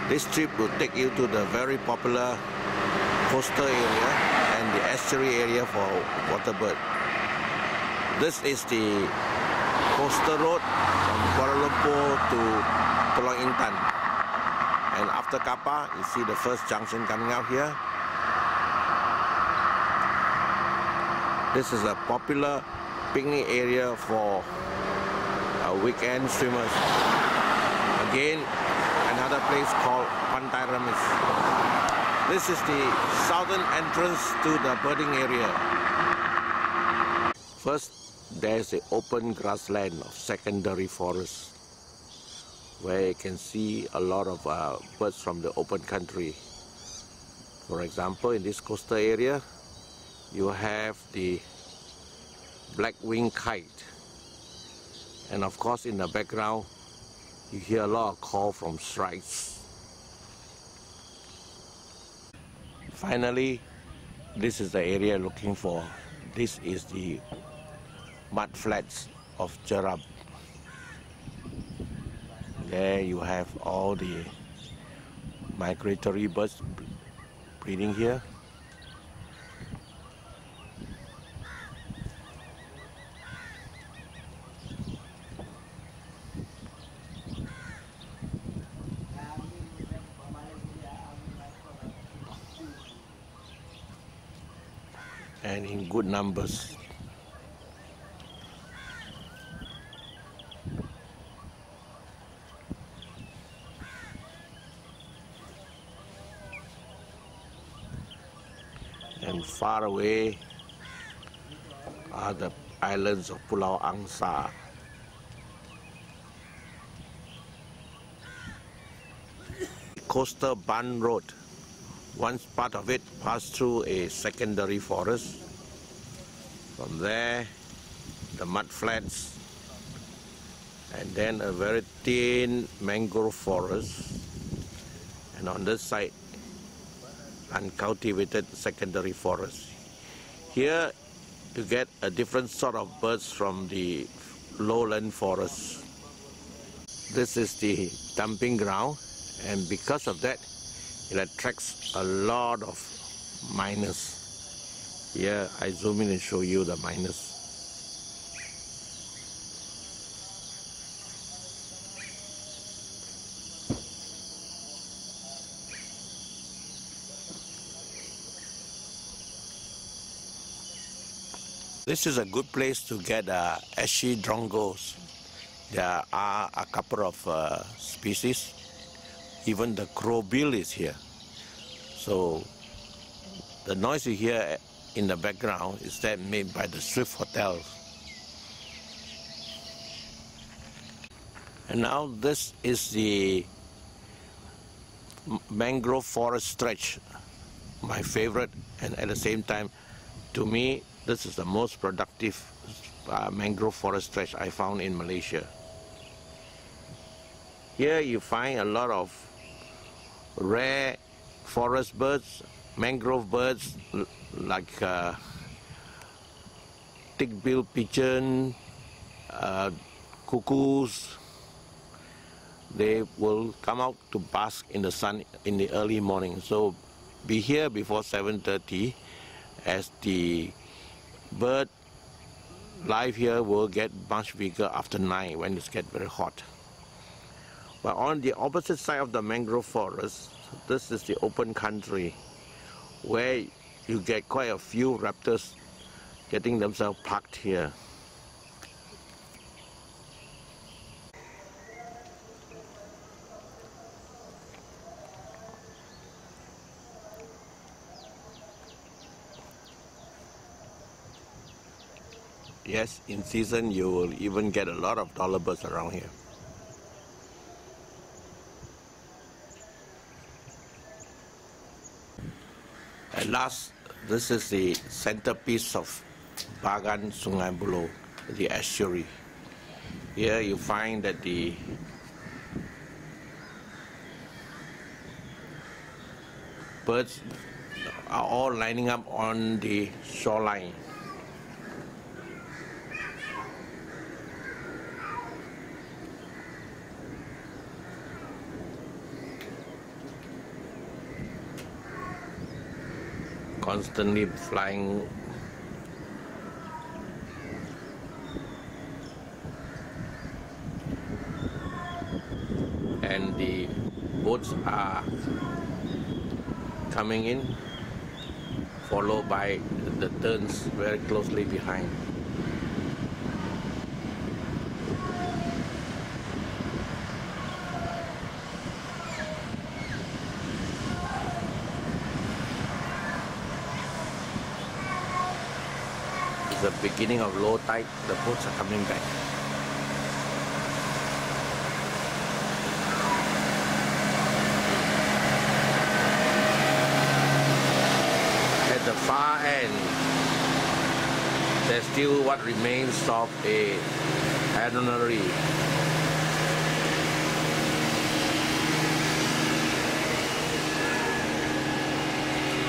This trip will take you to the very popular coastal area and the estuary area for waterbird. This is the coastal road from Kuala Lumpur to Pulau Intan. And after Kappa, you see the first junction coming out here. This is a popular picnic area for weekend swimmers. Again, another place called Pantai Remis. This is the southern entrance to the birding area. First, there's an open grassland of secondary forest where you can see a lot of birds from the open country. For example, in this coastal area, you have the black-winged kite. And of course, in the background, you hear a lot of call from shrikes. Finally, this is the area looking for. This is the mud flats of Jerab. There you have all the migratory birds breeding here. And in good numbers. And far away are the islands of Pulau Angsa. Coastal Ban Road. Once part of it passed through a secondary forest. From there, the mud flats, and then a very thin mangrove forest. And on this side, uncultivated secondary forest. Here, you get a different sort of birds from the lowland forest. This is the dumping ground, and because of that, it attracts a lot of miners. Here, I zoom in and show you the miners. This is a good place to get ashy drongos. There are a couple of species. Even the crowbill is here. So the noise you hear in the background is that made by the Swift Hotels. And now this is the mangrove forest stretch, my favorite, and at the same time, to me, this is the most productive mangrove forest stretch I found in Malaysia. Here you find a lot of rare forest birds, mangrove birds like thick-billed pigeon, cuckoos. They will come out to bask in the sun in the early morning. So be here before 7:30, as the bird life here will get much bigger after 9 when it gets very hot. But on the opposite side of the mangrove forest, this is the open country where you get quite a few raptors getting themselves parked here. Yes, in season you will even get a lot of dollar birds around here. At last, this is the centerpiece of Bagan Sungei Buloh, the estuary. Here you find that the birds are all lining up on the shoreline. constantly flying. And the boats are coming in, followed by the turns very closely behind. It's the beginning of low tide, the boats are coming back. At the far end, there's still what remains of a cannery.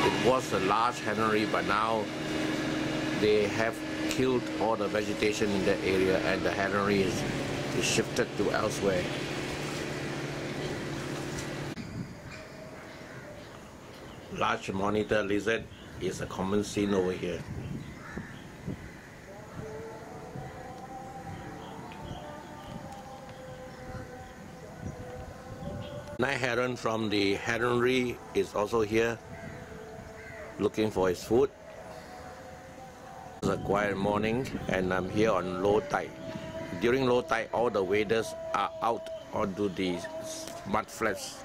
It was a large cannery, but now they have killed all the vegetation in that area, and the cannery is shifted to elsewhere. Large monitor lizard is a common scene over here. Night heron from the heronry is also here looking for his food. It's a quiet morning and I'm here on low tide. During low tide, all the waders are out onto the mud flats.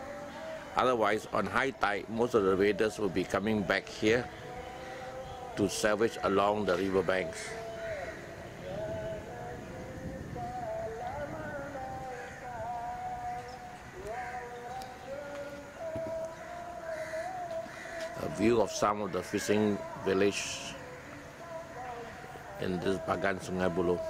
Otherwise, on high tide, most of the waders will be coming back here to salvage along the river banks. A view of some of the fishing village in this Bagan Sungei Buloh.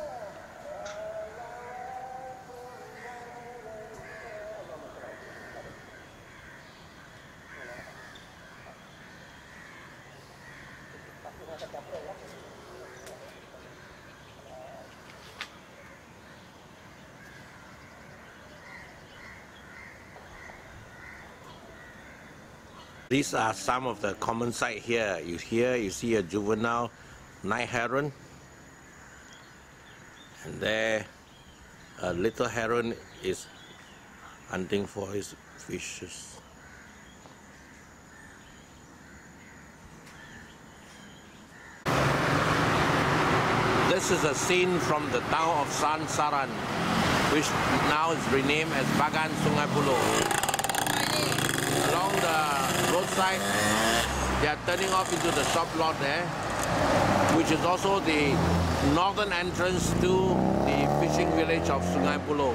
These are some of the common sight here. You see a juvenile night heron, and there a little heron is hunting for his fishes. This is a scene from the town of Sansaran, which now is renamed as Bagan Sungei Buloh. Along the roadside, they are turning off into the shop lot there, which is also the northern entrance to the fishing village of Sungei Buloh.